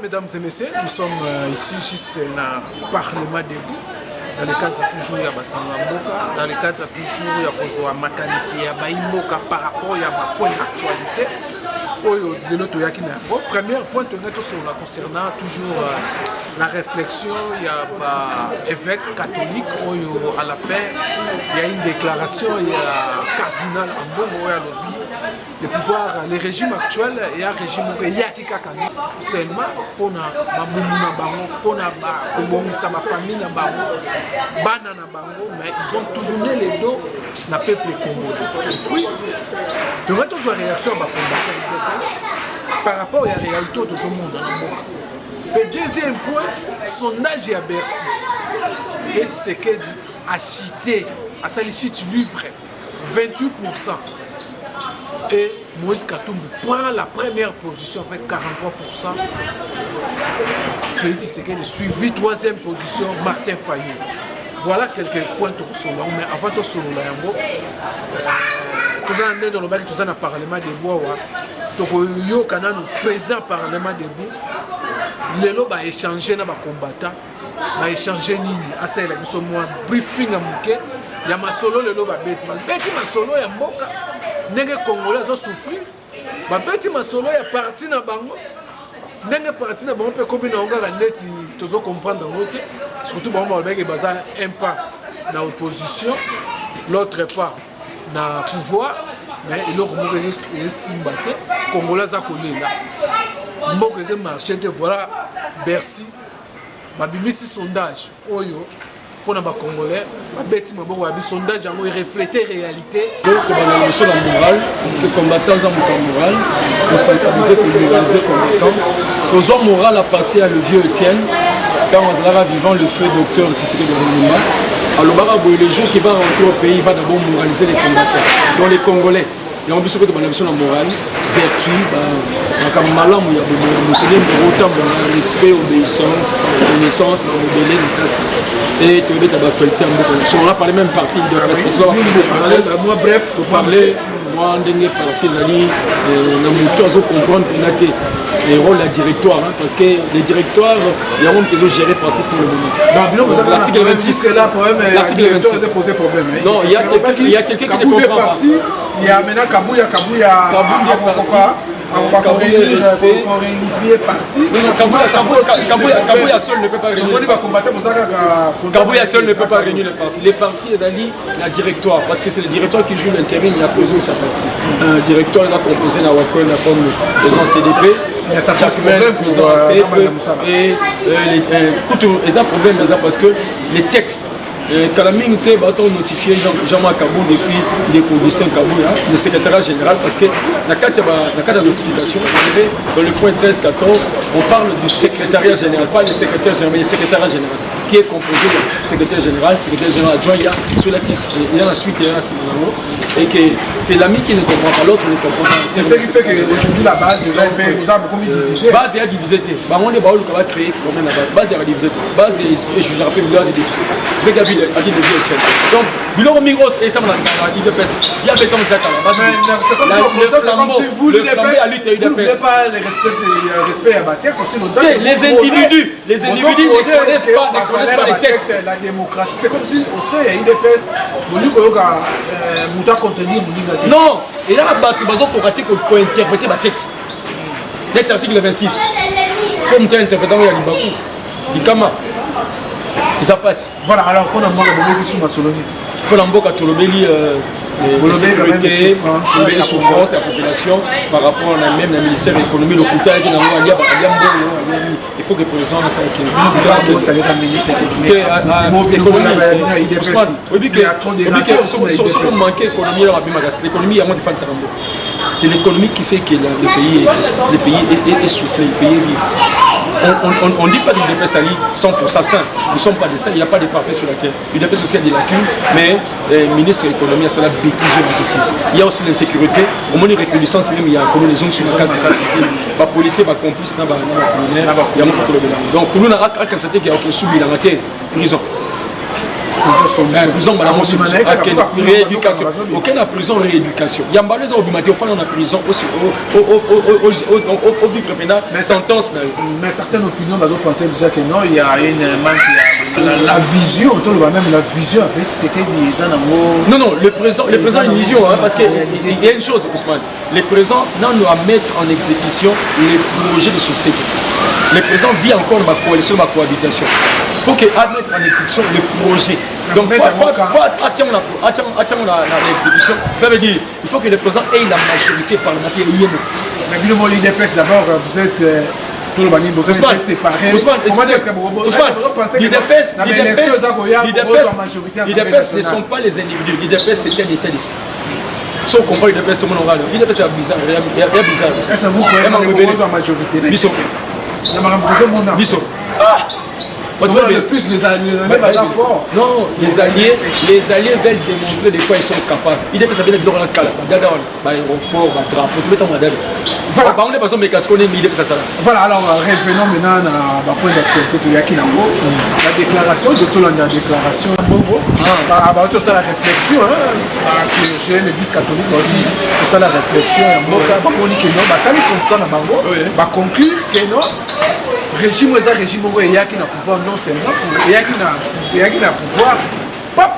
mesdames et messieurs, nous sommes ici juste dans le Parlement debout, dans le cadre toujours de Bassangamboka, dans le cadre toujours de Makanisi Baimboka par rapport à point d'actualité. Premier point concernant toujours la réflexion, il y a l'évêque catholique, à la fin, il y a une déclaration, il y a cardinal Ambongo à l'objet. Le pouvoir, le régime actuel et un régime qui seulement pour ma famille, mais ils ont tourné les dos na peuple congolais. Oui, il y a une réaction par rapport à la réalité de ce monde. Le deuxième point, sondage à Bercy. Fait ce qu'il a cité, à Salichit libre, 28%. Et Moïse Katumbi prend la première position avec 43%. Félix Tshisekedi suivi troisième position, Martin Fayou. Voilà quelques points de son nom. Mais avant de se lancer, nous allons dans le bac, nous allons Parlement de Bois. Le président du Parlement de Bois, il va échanger avec les combattants. Il va échanger nini. Il y a un briefing à Mouké. Il y a un solo, il y a un solo, il y a ndenge congolais zo souffrir ba beti masolo ya parti na bango ndenge parti na bango pe kobi na ngaka neti tozo comprendre ngote surtout bango ba beke baza un pas na opposition l'autre pas na pouvoir mais il leur mourrait simbate congolais za kolela mboko ze marché te voilà Bercy ba bimisi sondage oyo pour les Congolais, le sondage a reflété la réalité. Donc, on a la morale, parce que les combattants ont une morale, pour sensibiliser, pour moraliser les combattants. Tous ont morale à partir du vieux Étienne, quand on est vivant le feu docteur Tshisekedi de Lumumba. Alors, les gens qui vont rentrer au pays vont d'abord moraliser les combattants. Donc, les Congolais. Il y a un peu de morale, vertu, malamu ya respect, obéissance, connaissance, et tu as l'actualité on a parlé même partie de la presse. Moi bref, pour parler, moi en dernier partie, on comprendre les rôles du directoire, parce que les directoires, il y a un qui ont géré partie pour le moment. L'article 26, l'article 26 posé problème. Non, il y a quelqu'un qui ne comprend pas. Il y a maintenant Kabouya Kabouya seul ne peut pas réunir le parti. Kabouya seul ne peut pas réunir le parti. Les partis, ils allient la directoire, parce que c'est le directoire qui joue l'intérim, il a posé sa partie. Un directoire, il a composé la Wakol, comme les gens CDP. Ça pose problème pour et ils ont problème parce que les textes. Quand la mine était notifié Jean-Marc Kabou depuis Augustin Kabou, le secrétaire général, parce que dans le cas de notification, dans le point 13-14, on parle du secrétariat général, pas le secrétaire général, mais le secrétariat général, qui est composé du secrétaire général adjoint, il y a celui qui est ensuite, il y a et que c'est l'ami qui ne comprend pas, l'autre ne comprend pas. C'est ce qui fait qu'aujourd'hui la base, vous avez beaucoup divisé. Base est divisée. On va créer combien la base est divisée. Base et je rappelle, c'est ce qu'il y a vu. Donc, Bilon Migros et ça m'a dit de pèse. Il y avait comme ça. Le flambeau à lutte et de pèse. Pas le respect à bâtir, c'est les individus ne connaissent pas les textes. La démocratie, c'est comme si au sein il y a une épaisse. Non, et là, pour interpréter le texte. L'article 26. Comme tu as interprété, il y a Libakou. Likama. Et ça passe. Voilà, alors pour Mboka Tolobeli, les sécurités, les souffrances et la population par rapport à même le ministère de l'économie, le Kouta, il faut que le président ça c'est l'économie qui fait que le pays existe, le pays est soufflé, le pays est vivant. On ne dit pas du DPS Ali 100% sain. Nous ne sommes pas des saints, il n'y a pas de parfait sur la terre. Le DPS aussi a des lacunes, mais le ministre de l'économie, c'est la bêtise. Il y a aussi l'insécurité. Au moins, une reconnaissance, même il y a une zone sur la case. Les policiers, les complices, il y a un photo. Donc, nous avons constaté qu'il y a aucun soubi dans la terre, prison. prison rééducation aucune prison rééducation yambalo eza obimati ofana na prison aussi au vivre pénal sentence mais certaines opinions penser déjà que non il y a une manque la vision même la vision en fait c'est que des non le président a une vision parce que il y a une chose Ousmane les présidents non doit mettre en exécution les projets de société le président vit encore ma coalition ma cohabitation il faut qu'il mette en exécution le projet. Donc, pas attendre l'exécution. Ça veut dire il faut que le président ait la majorité parlementaire. Mais l'UDPS d'abord, vous êtes tout le monde, vous êtes séparés. L'UDPS ne sont pas les individus. L'UDPS c'est un état d'esprit. Si on comprend l'UDPS, tout le monde en regarde. L'UDPS c'est bizarre. Est-ce que vous pouvez avoir la majorité? Bisso. Le plus les alliés forts. Non, les alliés veulent démontrer de quoi ils sont capables. Il dit que ça veut dire que dans le cas, l'aéroport, le drapeau, tout le temps. Voilà. On est pas mais qu'est-ce qu'on est mis ça. Voilà, alors revenons maintenant à la point d'actualité de Yakinambo. La déclaration, de tout la déclaration, ça la réflexion, que l'église catholique aussi, ça la réflexion, on dit que non, ça les constat dans Bango, conclut que non. Régime est un régime où il y a qui n'a pouvoir non seulement pour il y a qui n'a pouvoir pas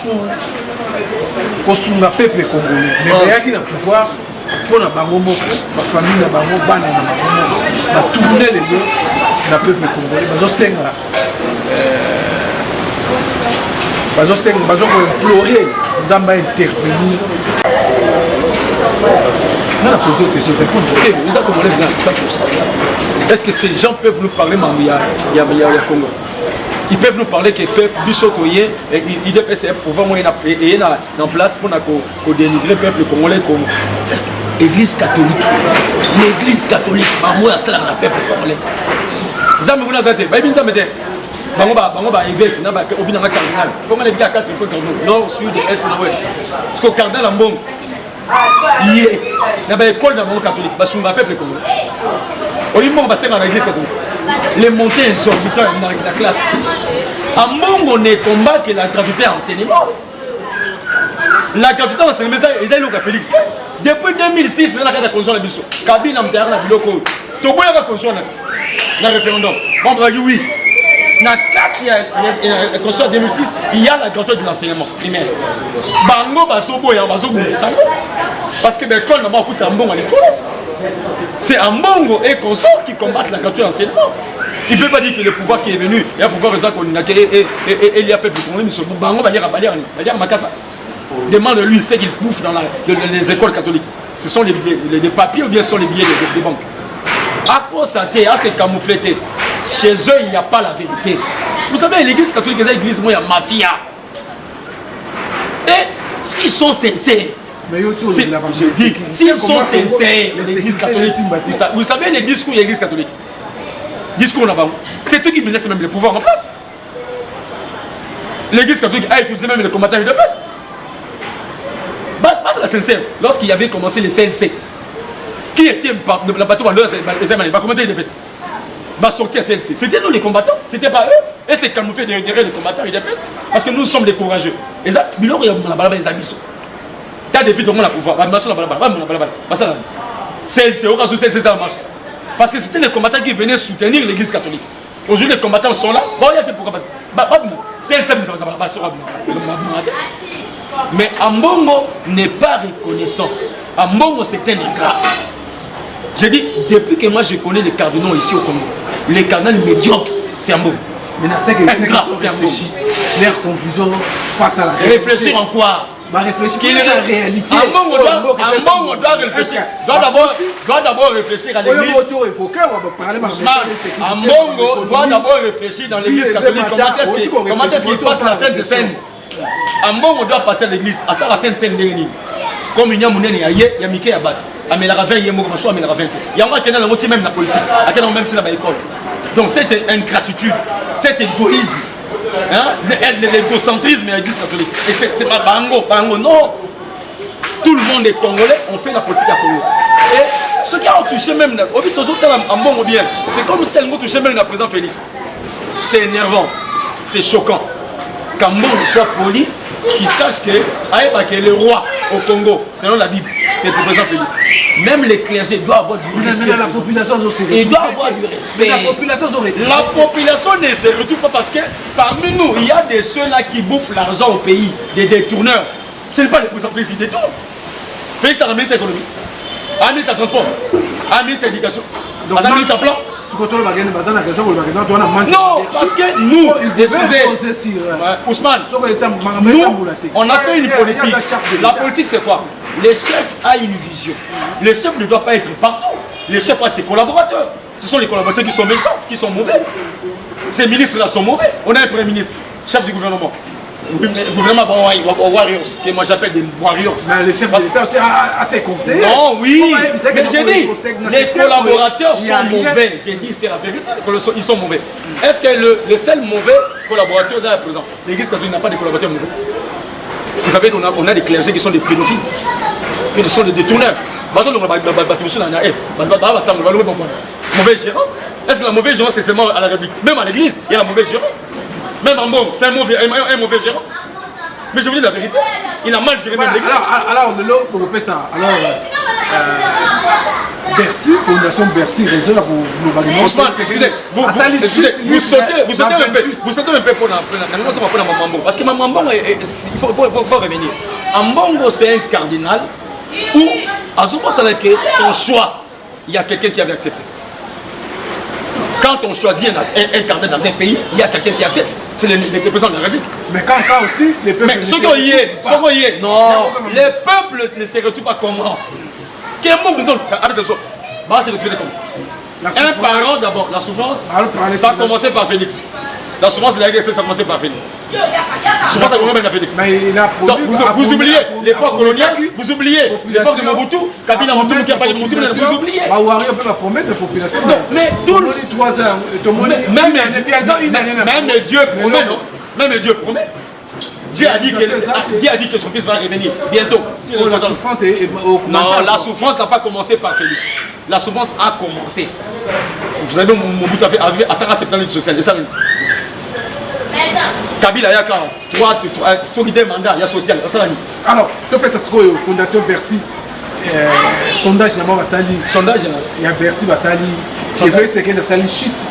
pour son peuple congolais mais il y a qui n'a pouvoir pour la bango ma famille la bango bana na bango va tourner les deux na peuple congolais bazo implorer nzamba intervenir. On a posé des questions. Ok, nous avons commandé ça pour ça. Est-ce que ces gens peuvent nous parler il y a Congo? Ils peuvent nous parler que le peuple du Sotoyen, il doit pouvoir être en place pour dénigrer le peuple congolais. Est-ce que l'église catholique, moi, c'est le peuple congolais. Zamou Nazate, évêque, au bout d'un cardinal. Comment les gars à 4 fois nord, sud, est, ouest. Parce qu'au cardinal en bon. Il y a une école dans le monde catholique, parce qu'on va peuple congolais. Au lieu de passer dans l'église catholique, les montées exorbitantes dans la classe. En Bongo, on est combat que la gratuité enseignement. La gratuité enseignement, ils ont eu Félix. Depuis 2006, ils ont eu la conscience de la biso. Kabine en terre, la biloko. Tout le monde a la conscience dans le référendum. On va dire oui. Dans la conscience de 2006, il y a la gratuité de l'enseignement primaire. Bango, Basobo et Ambazobo. Parce que l'école n'a pas foutu un bon à l'école. C'est un Bongo et consorts qui combattent la gratuité de l'enseignement. Il ne peut pas dire que le pouvoir qui est venu, il y a un pouvoir qu'on a créé et il y a peuple qu'on a Bango va dire à Makassa. Demande-lui ce qu'il bouffe dans les écoles catholiques. Ce sont les papiers ou bien ce sont les billets des banques. À quoi ça t'est, à se camoufler. Chez eux, il n'y a pas la vérité. Vous savez, l'église catholique, c'est l'église, il y a mafia. Et s'ils sont sincères, je dis, s'ils sont sincères, l'église catholique, vous savez les discours de l'église catholique, discours là-bas, c'est eux qui me laissent même le pouvoir en place. L'église catholique a utilisé même les combattants de paix. C'est la sincère. Lorsqu'il y avait commencé le CNC, qui était la bateau les Allemands, comment était le va sortir à CNC. C'était nous les combattants, c'était pas eux. Et c'est camouflé derrière les combattants UDPS. Parce que nous sommes des courageux. Et ça, il y a les amis. T'as depuis tout le monde a pouvoir. CNC, au cas où CNC ça marche. Parce que c'était les combattants qui venaient soutenir l'église catholique. Aujourd'hui, les combattants sont là. Bon, il y a des pourquoi. CNC, mais Ambongo n'est pas reconnaissant. Ambongo, c'est un ingrat. J'ai dit, depuis que moi je connais les cardinaux ici au Congo, les cardinaux médiocres, c'est Ambongo. Maintenant, c'est que réfléchir. Leur conclusion face à la réalité. Réfléchir en quoi? Réfléchir à la réalité. Ambongo doit réfléchir. Doit d'abord réfléchir à l'église. Ambongo doit d'abord réfléchir dans l'église catholique. Comment est-ce qu'il passe la Sainte Seine? Ambongo doit passer à l'église. À ça, la Sainte Seine dernière. Comme il y a mon aîné, il y a Mickey Abat. Il y a 20, il y a 20. Il y a même la politique. Il y a même la école. Donc c'est ingratitude, c'est égoïsme, l'égocentrisme de l'église catholique. Et c'est pas Bango, non. Tout le monde est congolais, on fait la politique à Congo. Et ceux qui ont touché même, c'est comme si elles ont touché même le président Félix. C'est énervant, c'est choquant. Quand Mbongo soit poli, qui sache que le roi au Congo, selon la Bible, c'est le président Félix. Même les clergés doivent avoir du respect. La population aussi. Ils doivent avoir du respect. La population ne se retrouve pas parce que parmi nous, il y a des ceux-là qui bouffent l'argent au pays, des détourneurs. Ce n'est pas le président Félix qui détourne. Félix a ramené sa économie, a mis sa transport, a mis sa éducation, a mis sa plan. Non, parce que nous, excusez, Ousmane, nous, on a fait une politique. La politique, c'est quoi? Le chef a une vision. Le chef ne doit pas être partout. Le chef a ses collaborateurs. Ce sont les collaborateurs qui sont méchants, qui sont mauvais. Ces ministres-là sont mauvais. On a un premier ministre, chef du gouvernement. Le gouvernement Warriors, que moi j'appelle des Warriors. Mais le chef de l'État aussi a ses conseils. Non, oui. Mais j'ai dit, les collaborateurs sont mauvais. J'ai dit, c'est la vérité. Ils sont mauvais. Est-ce que le seul mauvais collaborateur est à présent? L'église catholique n'a pas de collaborateurs mauvais. Vous savez qu'on a des clergés qui sont des pédophiles, qui sont des détourneurs. Mauvaise gérance. Est-ce que la mauvaise gérance c'est seulement à la République? Même à l'église, il y a la mauvaise gérance. Même en bon, c'est un mauvais gérant. Mais je vous dis la vérité, il a mal géré même l'église. Alors, on peut ça. Alors, Bercy, Fondation Bercy, raison pour globalement. Ousmane, excusez, vous sautez un peu pour la Mambo. Parce que Mambo, il faut revenir. Mbongo, c'est un cardinal où, à ce moment-là, son choix, il y a quelqu'un qui avait accepté. Quand on choisit un cardinal dans un pays, il y a quelqu'un qui accepte. C'est le président de la République. Mais quand aussi, les peuples. Mais ce qu'on y est, non, les peuples ne se retrouvent pas comment. Quel mot nous donne? C'est retrouvé comment? Un parent d'abord, la souffrance, ça a commencé par Félix. La souffrance de la RDC, ça a commencé par Félix. La souffrance, ça a commencé par Félix. Donc, vous oubliez l'époque coloniale, vous oubliez l'époque de Mobutu, Kabila Mobutu qui a parlé de Mobutu, vous oubliez. On peut promettre la population. Mais tout le monde. Même Dieu promet, non? Même Dieu promet. Dieu a dit que son fils va revenir bientôt. La souffrance non, la souffrance n'a pas commencé par Félix. La souffrance a commencé. Vous savez, Mobutu avait à 50 ans de social. Kabila, il y a 3 solidaires mandats, il y a social. Alors, tu peux s'assurer Fondation Bercy. Sondage d'abord à Sali. Sondage, il y a Bercy à Sali. Je veux dire que Sali shit.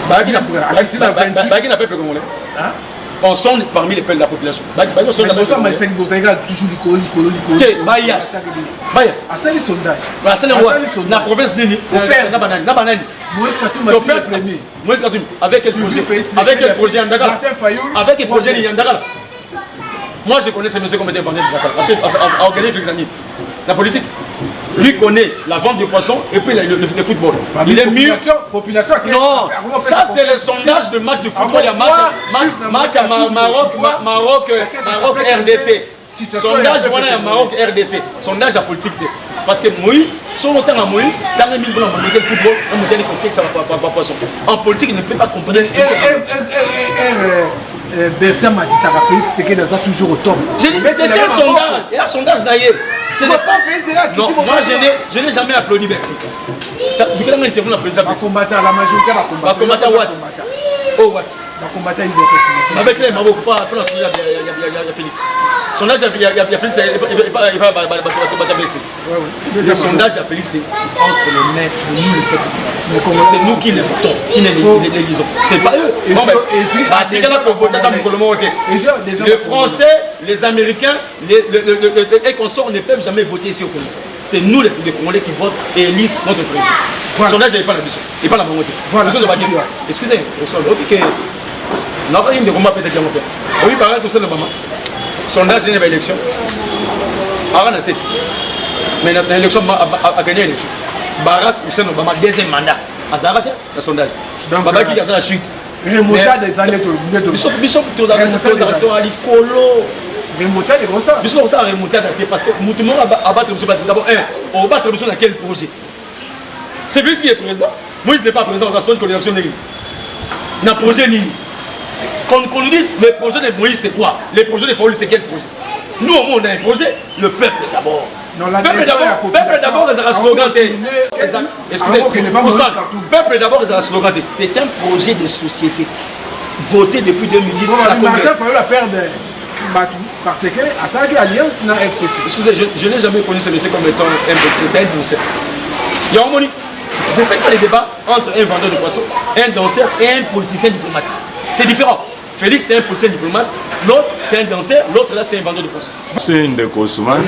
Bagui n'a pas peuple congolais. On sonde parmi les peuples de la population. Toujours Baya. À Sali sondage. La province de Moïse Katoum a fait le premier. Moïse Katoum, avec quel projet? Avec quel projet Andagala? Avec quel projet Andagala? Moi je connais ce monsieur comme était vendeur de Dakar. À organiser Félix Anib. La politique. Lui connaît la vente de poissons et puis le football. Il est mieux. Non, ça c'est le sondage de match de football. Il y a match à Maroc RDC. Sondage voilà, il y a Maroc RDC. Sondage à politique. Parce que Moïse, son temps à Moïse, dans les 1000 blancs, on a le football, on a le contexte, ça va pas poisson. En politique, il ne peut pas comprendre. Bercy m'a dit ça va faire c'est qu'il est toujours au top. C'était un sondage, il y a un sondage d'ailleurs. Ce n'est pas fait. Non, moi je n'ai jamais applaudi Bercy. Du coup, on a intervenu applaudi Bercy. Combattant, la majorité va combattre. Oh, ouais. Va combattre une liberté. Avec les Maroc, pas il y a Félix. Sondage, il y a Félix, il va battre Bercy. Le sondage à Félix, c'est entre les mains de nous, les peuples. C'est nous qui les votons, qui les lisons. C'est pas eux. Les Français, les Américains, les consorts ne peuvent jamais voter ici au Congo. C'est nous les Congolais qui votent et élisent notre président. Le sondage n'est pas la mission, il n'est pas la volonté. Excusez, on a fait une de combat peut-être en paix. Oui, par exemple, le moment. Sondage n'est pas élection. Avant la 7. Mais l'élection a gagné l'élection. Barack Hussein Obama, deuxième mandat. À ça arrête le sondage. Baba qui a la chute. Remontada des années Bishop, tu as l'icolo. Remontada est comme ça. Bishop, ça a remonté parce que tout le monde a battu M. D'abord, on va battre M. dans quel projet? C'est lui qui est présent. Moïse n'est pas présent dans la zone de l'élection. Il n'a projet ni. Qu'on nous dise, le projet de Moïse, c'est quoi? Le projet de Faoul, c'est quel projet? Nous, au monde, on a un projet, le peuple d'abord. Peuple d'abord, ils ont slogan. Excusez-moi, peuple d'abord, ils ont slogan. C'est un projet de société voté depuis 2010. La Faoul a perdu Batou. parce que à ça que alliance na FCC. Excusez, je n'ai jamais connu celui-ci comme étant un FCC, c'est un danseur. Il y a un moni. Ne faites pas les débats entre un vendeur de poissons, un danseur et un politicien diplomate. C'est différent. Félix, c'est un politicien diplomate, l'autre, c'est un danseur, l'autre, là, c'est un vendeur de poissons. C'est une de Kosman.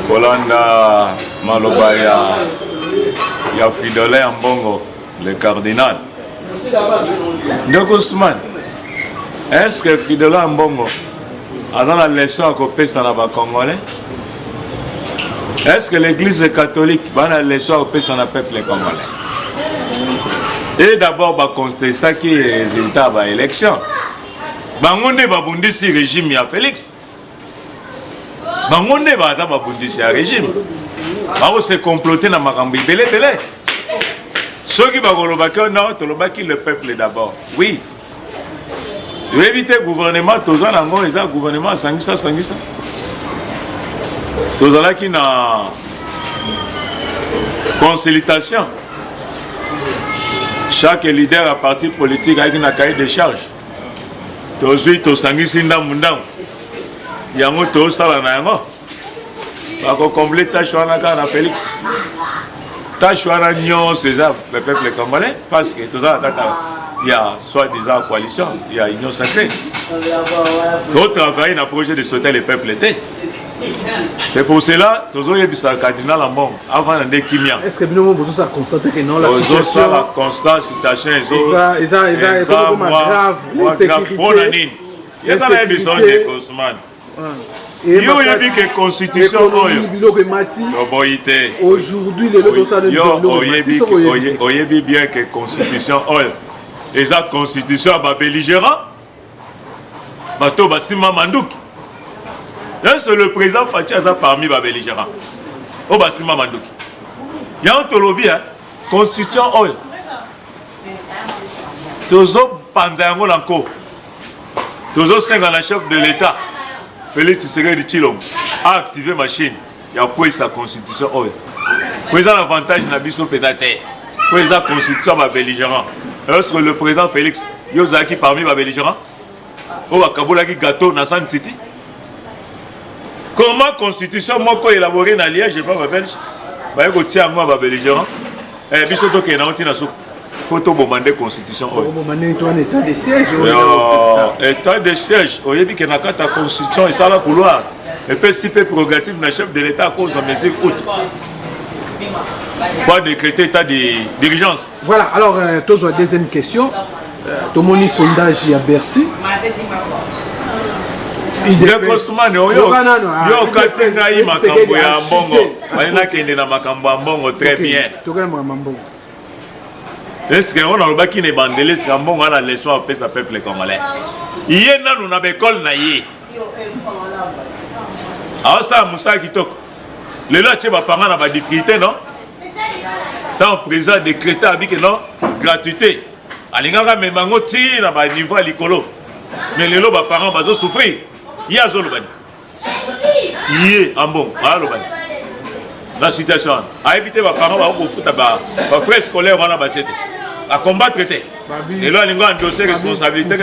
Kolanda Maloba, il y a Fridolin Mbongo, le cardinal. De Kosman, est-ce que Fridolin Mbongo a la leçon à copier sur les Congolais? Est-ce que l'église catholique a la leçon à copier sur le peuple congolais? Et d'abord, on constate ça qui est le résultat de l'élection. On a dit régime à Félix. On a dit régime. On se comploter dans ma cambi. Ceux qui ont dit le peuple d'abord. Oui. Je vais éviter le gouvernement, tous les gens, le gouvernement, Sangisa. Tous les gens qui ont consultation. Chaque leader à parti politique a un cahier de charge. Tozui to sangisi ndamundam. Yango to sala na yango. Bako combler tâche wana na Félix. Tâche wana nyon c'est ça le peuple congolais parce que tout ça il y a soi-disant coalition, il y a union sacrée. D'autres travaillent dans le projet de sauter le peuple était. C'est pour cela que nous avons cardinal en bon avant de Kimia. Est-ce que nous avons constaté que non la situation la constante situation est grave, l'insécurité. Il y a des besoins de Kosman. Il y a des constitutions aujourd'hui les lots de bien que constitution et la constitution va belligérant. Bato basima Mandouk. C'est le président Fatia parmi les belligérants. Au Bassima Mandouki. Il y a un tolobi, constitution oil. Toujours Panzango Lanko. Toujours 5 ans la chef de l'État. Félix Tshisekedi Tshilombo a activé la machine. Il y a quoi sa constitution oil. Président l'avantage n'a pas pénaté. Président constitution ma belligérant. Est-ce que le président Félix Yozaki parmi les belligérants? Au Kaboula qui gâteau dans San City. Comment la constitution moko élaborée dans Liège, je ne sais pas, belge, je vais tirer moi ma belligérant. Et puis surtout qu'il y a une photo de la constitution. État de siège. État de siège. Vous avez dit qu'il y a une constitution et ça la couloir. Et puis si peu prérogative le chef de l'État à cause de la mesure outre. Pas décréter état de d'urgence. Voilà, alors, deuxième question. Tout mon sondage à Bercy. Kosman yo katenga yi makambo ya mbongo balina kende na makambo ya mbongo très bien. Est-ce qu'on a le baki ne bandele c'est mbongo na leçon à pesa peuple congolais. Yé nanu na bekol na yé. Ah ça Moussa Kitoko. Le là tu vas parler na ba difficulté non? Tant président décrété avec non gratuité. Alingaka memango ti na ba niveau likolo. Mais les loba parents bazo souffrir. Il y a Zolobani. Il y a un bon. La situation. À éviter les parents à foutre à frère scolaire à combattre. Et là, il y a un dossier de responsabilité.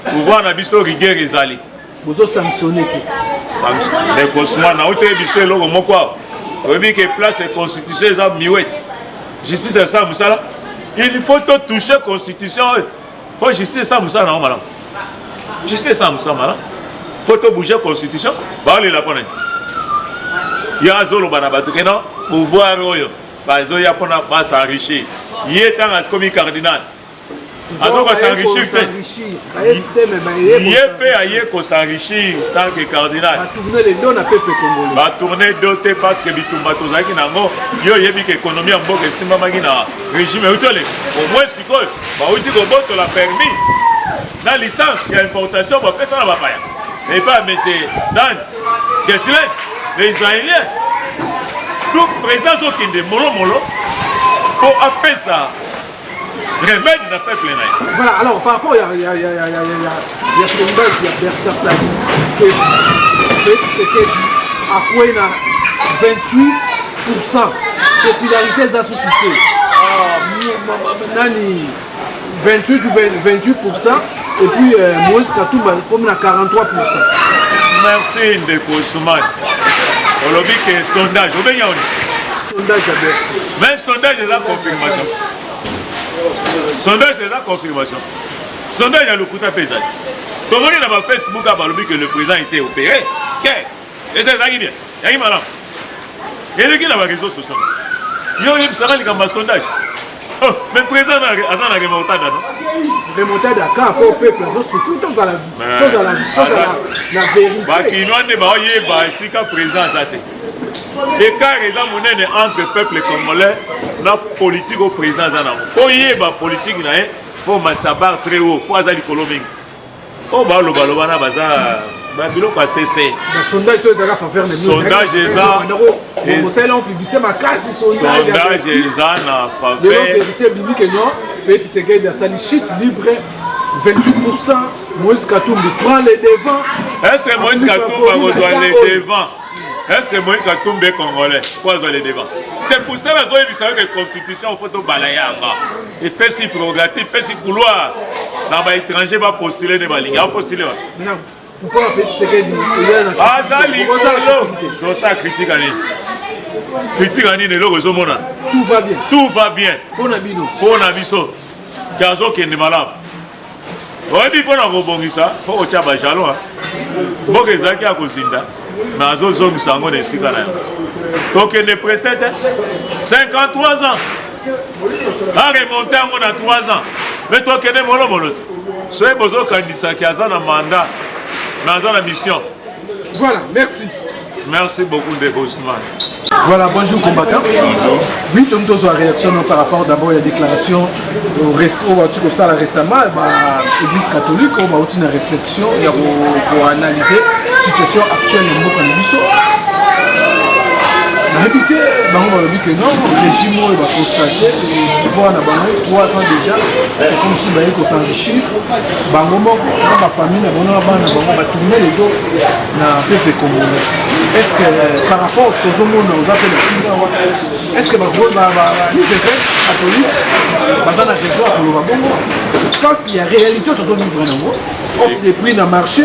Pouvoir na biso rigueur ezali. Vous sanctionner. Les Kosman na ote biso logo moko. Vous avez que place et constitution ça miwet. Justice c'est ça musala. Il faut toucher constitution. Oh justice ça musala non madame. Je sais ça, il faut bouger la constitution. Il y a un zolo qui non pouvoir il a s'enrichir. Il est temps comme cardinal. Alors qu'on s'enrichit, il peut s'enrichir en tant que cardinal. Va tourner doté parce que Bitumbato Zaki Nango, il y a une économie en bas que si maman a régime au moins si quoi, on dit que la permis. La licence, il y a importation, on va faire ça dans la paille. Mais pas M. Dan, Gertrude, les Israéliens. Donc, le président Zokinde, Molo, pour appeler ça, remède dans le peuple. Voilà, alors par rapport, il y a sondage, il y a Bersa Sadi, que c'était à quoi il y a 28% de popularité de la société. 28%. et puis Moïse Katumba comme à 43%. Merci Ndeko Soumane. On l'a dit que sondage, Sondage à Bercy. mais sondage est la confirmation. Sondage est la confirmation. Sondage à l'Okuta Pesat. Tout le monde dans Facebook a dit que le président était opéré. Et c'est ça qui est bien. Il y a une malade. Et lui qui n'a pas réseau social. Il y a un sondage. Mais le président a une remontada, non? Remontada, quand au peuple, ils ont souffert dans la vérité. Il y a un président. L'écart est entre peuple congolais et la politique au président. Pour y avoir la politique, il faut mettre sa barre très haut pour aller à l'économie. Oh, bah, le ballon, le sondage sondage est là. Sondage est là. La vérité, Félix Tshisekedi a sali chute libre 28%. Moïse Katumbi prend les devants. Est-ce que Moïse Katumbi va rejoindre les devants? Est-ce que Moïse Katumbi est congolais? Quoi les devants? C'est pour ça que la constitution il faut tout balayer encore. Et puis si prérogative, puis si couloir, dans les étrangers va postuler des balingues. Va postuler. Pourquoi Félix Tshisekedi ah, ça l'icolo. Donc ça critique à lui. Critique à lui, tout va bien. Tout va bien. Pour Nabino. Pour Nabiso. Kazo qui est malade. On dit pour nous ça, il faut que tu aies un jalon. Bon, que ça qui a cosinda. Mais à zone qui s'en est si canal. Donc il est pressé 53 ans. A remonté à 3 ans. Mais toi qui es mollo. Soyez besoin candidat qui a un mandat. Dans la mission. Voilà, merci. Merci beaucoup de Ousmane. Voilà, bonjour combattant. Bonjour. Oui, tu as une réaction par rapport d'abord à la déclaration récemment, l'Église catholique, on a eu une réflexion pour analyser la situation actuelle de Mokanebiso. La réalité, on a dit que non, le régime va constater le pouvoir n'a pas 3 ans déjà, c'est comme si il s'enrichit. La famille va tourner les dos dans le peuple congolais. Est-ce que par rapport aux hommes aux appels, est-ce que les effets catholiques, ils ont raison pour le Babongo? Quand il y a réalité, on se déprime dans le marché,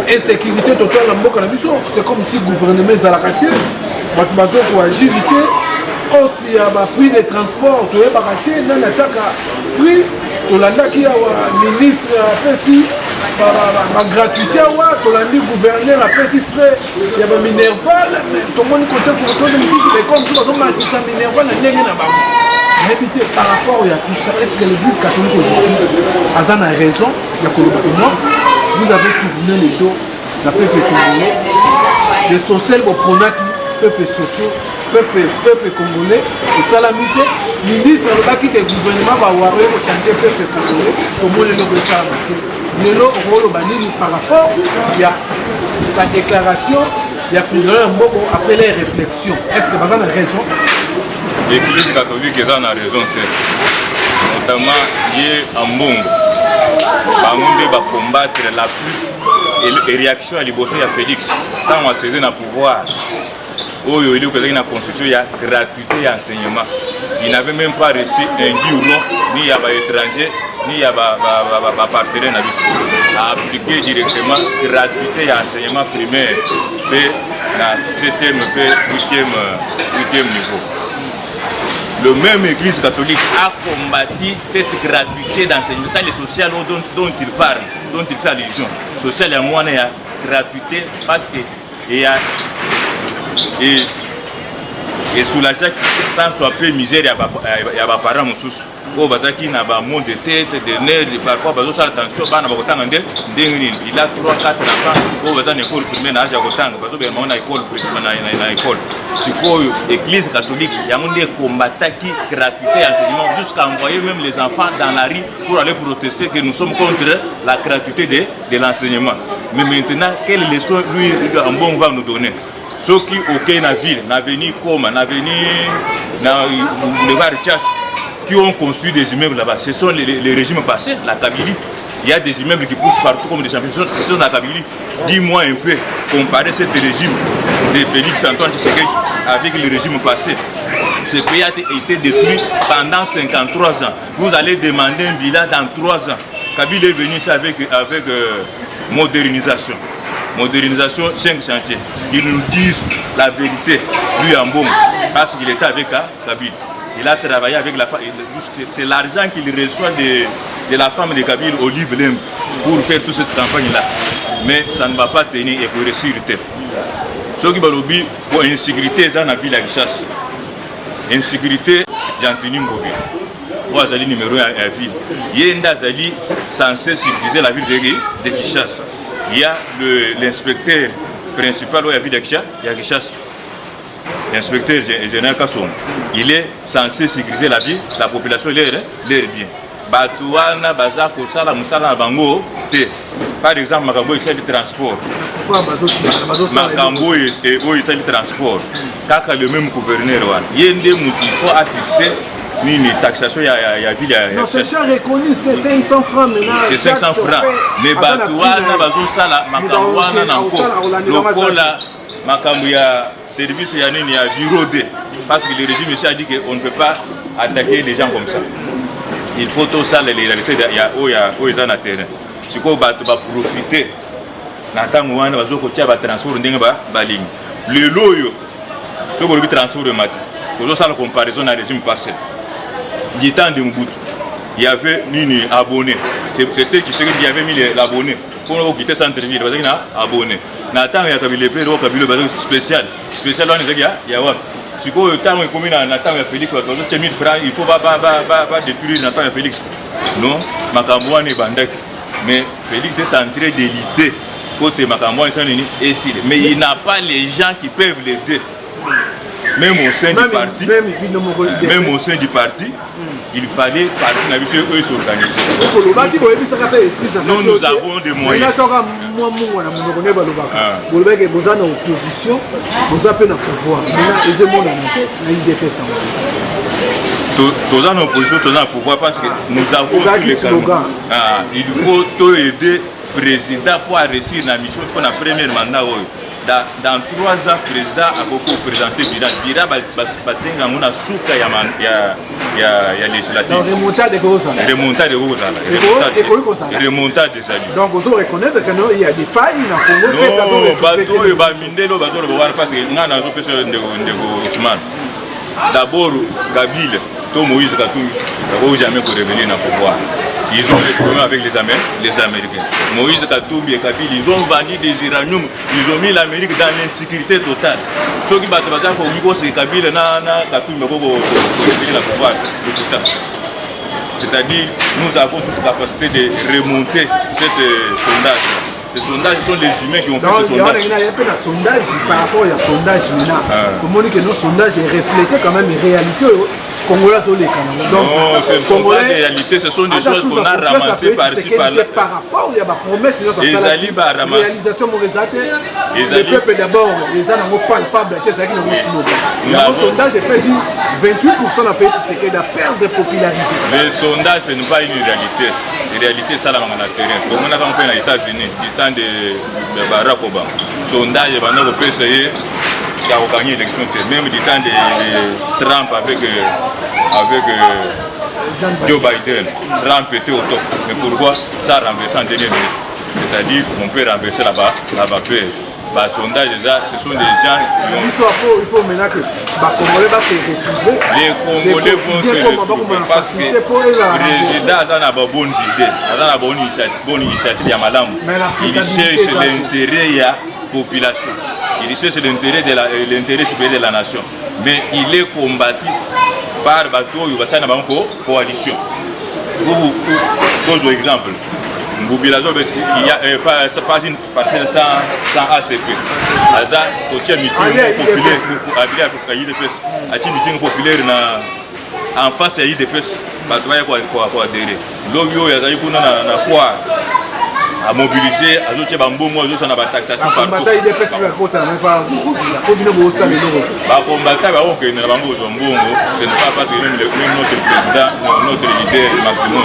insécurité totale dans le Mokanebiso, c'est comme si le gouvernement est à la raté. Bato pour agilité aussi à prix de transport to e baraté na nataka prix to landa ki ya ministre apesi ba gratuité wa to landi gouverneur apesi frais ya ba minerval to moni côté pour to de misisi mais comme si bazo matisa minerval na ndenge na bango répéter par rapport à tout ça. Est-ce que l'église catholique aujourd'hui a raison ya koloba que non vous avez tourné les dos la peuple congolais les sociaux au pronaki peuple sociaux, peuple congolais, et salamité, ministre qui est le gouvernement va avoir changer peuple congolais, comme on le dit par rapport il y a la déclaration, il y a appelé réflexion. Est-ce que vous avez raison? L'église catholique a raison, notamment lié à Mbongo. Bangonde va combattre la pluie et réaction à l'Ibosso et à Félix. Quand on a cédé dans pouvoir. Oh, il y a une constitution, il y a gratuité et enseignement. Il n'avait même pas reçu un guillon, ni il y a des étrangers, ni il y a des partenaires à appliquer directement gratuité et enseignement primaire, dans 7e et 8e niveau. Le même église catholique a combattu cette gratuité d'enseignement. C'est le social dont il parle, dont il fait allusion. Le social est moins gratuité parce qu'il y a et soulager sans soit peu misère, il y a des parents moussous. Qui n'a pas monde de tête, de nerfs, parfois, attention, il a 3-4 enfants, il a une école primaire, il a une école. C'est quoi l'église catholique, il y a des combattants qui gratuité enseignement, jusqu'à envoyer même les enfants dans la rue pour aller protester que nous sommes contre la gratuité de l'enseignement. Mais maintenant, quelle leçon lui, en bon va nous donner? Ceux qui au na ville, na venu comme, na venu na boulevard Tchad, qui ont construit des immeubles là-bas, ce sont les régimes passés, la Kabylie. Il y a des immeubles qui poussent partout comme des champions, ce sont la Kabylie. Dis-moi un peu, comparer ce régime de Félix Antoine Tshisekedi avec le régime passé. Ce pays a été détruit pendant 53 ans. Vous allez demander un bilan dans 3 ans. Kabila est venu ici avec modernisation. Modernisation 5 chantiers. Ils nous disent la vérité, lui en bon, parce qu'il était avec Kabila. Il a travaillé avec la femme. C'est l'argent qu'il reçoit de la femme de Kabila, Olive Lembe, pour faire toute cette campagne-là. Mais ça ne va pas tenir et pour réussir. Ce qui va l'oublier, pour l'insécurité, c'est dans la ville de Kinshasa. Insécurité, Jean-Tini Ngobi. Moi, je suis numéro 1 à la ville. Yenda Zali censé sécuriser la ville de Kinshasa. Il y a l'inspecteur principal de la ville de Kinshasa. L'inspecteur général Kasson. Il est censé sécuriser la ville, la population, l'air bien. Batouana, Bazako, Sala, Moussala, Bango, par exemple, Makambo est du transport. Makambo est du transport. Kaka le même gouverneur, il faut fixer une taxation, il y a ville. Non, c'est déjà reconnu, c'est 500 francs maintenant. C'est 500 francs. Mais Batouana, Bazosala, Makamboana, Lokola, Makambo, il y a service, il y a bureau D. Parce que le régime ici a dit qu'on ne peut pas attaquer des gens comme ça. Il faut tout ça, les réalités, il y a où ils ont un terrain. Si on va profiter, on va transport de ligne. Le loyo, si on veut transport de mat, on va faire la comparaison dans le régime passé. Du temps de Mobutu, il y avait une abonné. C'était qui qu'il y avait mis l'abonné. Pour quitter centre-ville, parce qu'il y a abonné. Dans le temps, il y a des spécial. Spécial, il y a si le temps est commun dans Nathan et Félix, il ne faut pas détruire Nathan et Félix. Non, Makamboua n'est pas bandek. Mais Félix est en train d'éliter côté Makamboua et s'il. Mais il n'a pas les gens qui peuvent l'aider. Même au sein du parti, il fallait partir eux s'organiser. Nous avons des moyens. Tous en opposition, tous en pouvoir parce que nous avons tous les canaux. Il faut tout aider le président pour réussir la mission pour le premier mandat. Dans 3 ans, le président a beaucoup présenté le bilan. Il a passé un souka ya législative. Remontada de Gozala. Remontada des alliés. Donc vous reconnaissez qu'il y a des failles dans le Congo. Non, bateau et Bamindelo, bateau le voir parce que nous avons un peu de Ousmane. D'abord, Kabila, tout Moïse Katumbi, n'ont jamais pu revenir dans le pouvoir. Ils ont des problèmes avec les Américains. Moïse Katumbi et Kabila, ils ont vendu des uraniums, ils ont mis l'Amérique dans l'insécurité totale. Ce qui va se passer pour nous, c'est que Kabila et Katumbi pour revenir dans le pouvoir. C'est-à-dire, nous avons toute la capacité de remonter ce sondage. Ces sondages sont les humains qui ont fait ce sondage. Il y a un sondage par rapport à sondage maintenant. Comment dire que nos sondages reflètent quand même les réalités congolaises au Canada. Non, ce ne sont pas des réalités, ce sont des choses qu'on a ramassées par-ci par-là. Par rapport, il y a des promesses, les réalisations le peuple d'abord, les gens n'ont pas palpable, c'est ça qui nous dit. Le sondage est précis, 28% a fait ce qu'il a perdre de popularité. Le sondage, ce n'est pas une réalité. La réalité, c'est ça, on a terrain. Comme on a fait aux États-Unis, du temps de Barack Obama. Le sondage, on peut essayer de gagner l'élection, même du temps de Trump avec Joe Biden. Trump était au top. Mais pourquoi ça a renversé en dernière minute? C'est-à-dire qu'on peut renverser la vapeur. Par sondage, ce sont des gens qui ont... Il faut maintenant que les Congolais vont se retrouver. Les Congolais vont se retrouver parce que le président a de bonnes idées, a de bonnes initiatives, il cherche l'intérêt de la population, il cherche l'intérêt supérieur de la nation. Mais il est combattu par la coalition. Pour vous donner un exemple. Il n'y a pas une parcelle sans ACP. Aza, il y a un meeting populaire en face de l'IDPS. Il y a adhérer. L'obio, il y a foire à mobiliser, à d'autres bambous, à la taxation partout. Ce n'est pas parce que même notre président, notre leader, Maximum,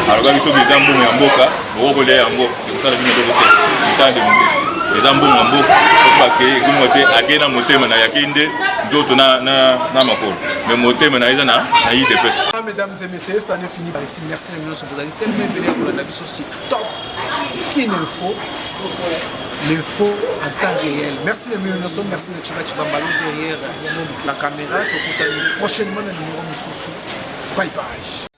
alors ils sont des embouts en boca, au relais en boca, c'est ça la vie de l'autre. Les embouts en boca, il y a un moté, mais il y a un moté, mais il y a un moté, mais il y a un moté, mesdames et messieurs, ça n'est fini par ici. Merci à vous avez tellement bien pour la vie sur top. Qui ne faut l'info en temps réel. Merci les millions, merci de Chiba Chibambalo derrière la caméra. Prochainement, le numéro de Bye bye.